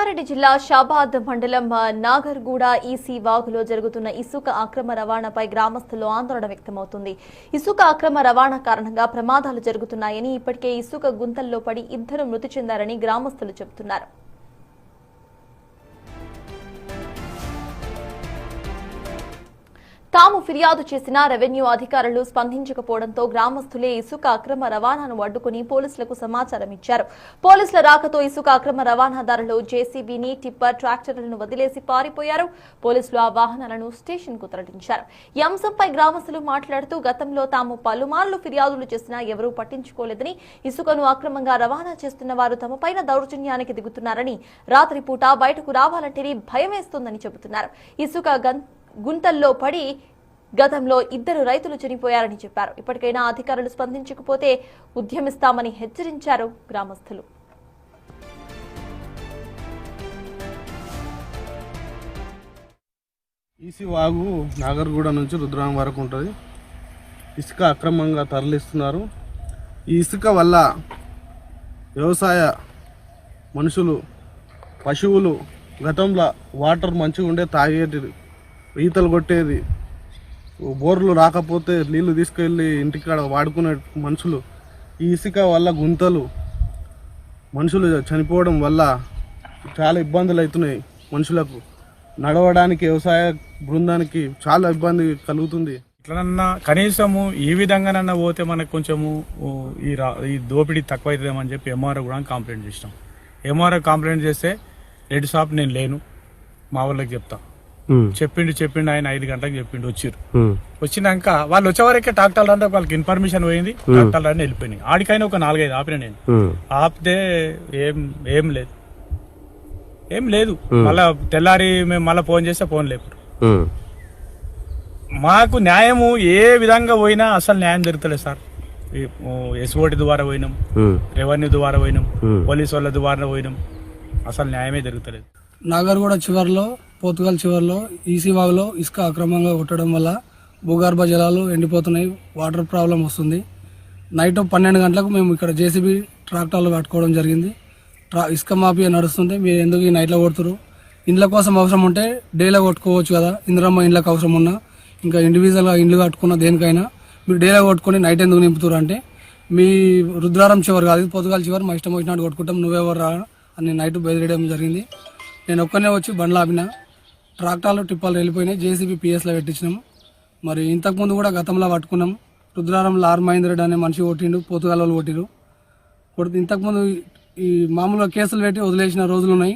రంగారెడ్డి జిల్లా షాబాద్ మండలం నాగర్గూడ ఈసీ వాగులో జరుగుతున్న ఇసుక అక్రమ రవాణాపై గ్రామస్తుల్లో ఆందోళన వ్యక్తమవుతుంది. ఇసుక అక్రమ రవాణా కారణంగా ప్రమాదాలు జరుగుతున్నాయని, ఇప్పటికే ఇసుక గుంతల్లో పడి 2 మృతి చెందారని గ్రామస్తులు చెబుతున్నారు. తాము ఫిర్యాదు చేసిన రెవెన్యూ అధికారులు స్పందించకపోవడంతో గ్రామస్తులే ఇసుక అక్రమ రవాణాను అడ్డుకుని పోలీసులకు సమాచారం ఇచ్చారు. పోలీసుల రాకతో ఇసుక అక్రమ రవాణాదారులు జేసీబీని, టిప్పర్, ట్రాక్టర్లను వదిలేసి పారిపోయారు. పోలీసులు ఆ వాహనాలను స్టేషన్ కు తరలించారు. ఈ అంశంపై గ్రామస్తులు మాట్లాడుతూ, గతంలో తాము పలుమార్లు ఫిర్యాదులు చేసినా ఎవరూ పట్టించుకోలేదని, ఇసుకను అక్రమంగా రవాణా చేస్తున్న వారు తమపైన దౌర్జన్యానికి దిగుతున్నారని, రాత్రిపూట బయటకు రావాలంటేనే భయమేస్తోందని చెబుతున్నారు. ఇసుక గుంతల్లో పడి గతంలో 2 రైతులు చనిపోయారని చెప్పారు. ఇప్పటికైనా అధికారులు స్పందించకపోతే ఉద్యమిస్తామని హెచ్చరించారు గ్రామస్తులు. ఈసీ వాగు నాగర్గూడ నుంచి రుద్రాం వరకు ఉంటుంది. ఇసుక అక్రమంగా తరలిస్తున్నారు. ఈ ఇసుక వల్ల వ్యవసాయ మనుషులు, పశువులు గతంలో వాటర్ మంచిగా ఉండే తాగేది, ఈతలు కొట్టేది, బోర్లు రాకపోతే నీళ్లు తీసుకెళ్ళి ఇంటికాడ వాడుకునే మనుషులు ఈ ఇసుక వల్ల గుంతలు, మనుషులు చనిపోవడం వల్ల చాలా ఇబ్బందులు అవుతున్నాయి. మనుషులకు నడవడానికి, వ్యవసాయ బృందానికి చాలా ఇబ్బంది కలుగుతుంది. ఇట్లనన్నా కనీసము ఈ విధంగానన్నా పోతే మనకు కొంచెము ఈ దోపిడీ తక్కువ అవుతుందేమని చెప్పి ఎంఆర్ఓ కూడా కంప్లైంట్ చేసినాం. ఎంఆర్ఓ కంప్లైంట్ చేస్తే రెడ్ షాప్ నేను లేను, మా వాళ్ళకి చెప్తా చెప్పిండు. ఆయన 5 గంటలకు చెప్పిండు. వచ్చినాక వాళ్ళు వచ్చేవరకే ట్రాక్టర్లు అంటే వాళ్ళకి ఇన్ఫర్మేషన్ పోయింది. ట్రాక్టర్లు అన్నీ వెళ్ళిపోయినాయి. ఆడికైనా ఒక 4-5 ఆపిన నేను. ఆపితే ఏం లేదు. మళ్ళా తెల్లారి మేము మళ్ళీ ఫోన్ చేస్తే ఫోన్ లేపురు. మాకు న్యాయము ఏ విధంగా పోయినా అసలు న్యాయం జరుగుతలేదు సార్. ఎస్ఓటి ద్వారా పోయినాం, రెవెన్యూ ద్వారా పోయినాం, పోలీసు వాళ్ళ ద్వారా పోయినాం, అసలు న్యాయమే జరుగుతలేదు. నాగర్గూడ చివరిలో, పోతుగల్ చివరిలో ఈసీ వాగులో ఇసుక అక్రమంగా కొట్టడం వల్ల భూగర్భ జలాలు ఎండిపోతున్నాయి. వాటర్ ప్రాబ్లం వస్తుంది. నైట్ 12 గంటలకు మేము ఇక్కడ జేసీబీ ట్రాక్టర్లు కట్టుకోవడం జరిగింది. ఇసుక మాఫియా నడుస్తుంటే మీరు ఎందుకు ఈ నైట్లో కొడుతురు? ఇండ్ల కోసం అవసరం ఉంటే డేలో కొట్టుకోవచ్చు కదా. ఇందిరమ్మ ఇండ్లకు అవసరం ఉన్నా, ఇంకా ఇండివిజువల్గా ఇండ్లు కట్టుకున్న దేనికైనా మీరు డేలో కొట్టుకొని నైట్ ఎందుకు నింపుతారు అంటే, మీ రుద్రారం చివరి కాదు, పోతుగల్ చివరి మా ఇష్టం వచ్చినట్టు కొట్టుకుంటాం, నువ్వెవరు రా అని నైట్ బయలుదేరడం జరిగింది. నేను ఒక్కనే వచ్చి బండ్లు ఆపిన. ట్రాక్టర్లు, టిప్పాలు వెళ్ళిపోయినాయి. జేసీబీ పిఎస్లో పెట్టించినాము. మరి ఇంతకుముందు కూడా గతంలో పట్టుకున్నాం. రుద్రారంలో ఆర్ మహేందర్ రెడ్డి అనే మనిషి కొట్టిండు, పోతుగల్ వాళ్ళు కొట్టిరు. ఇంతకుముందు ఈ మామూలుగా కేసులు పెట్టి వదిలేసిన రోజులు ఉన్నాయి.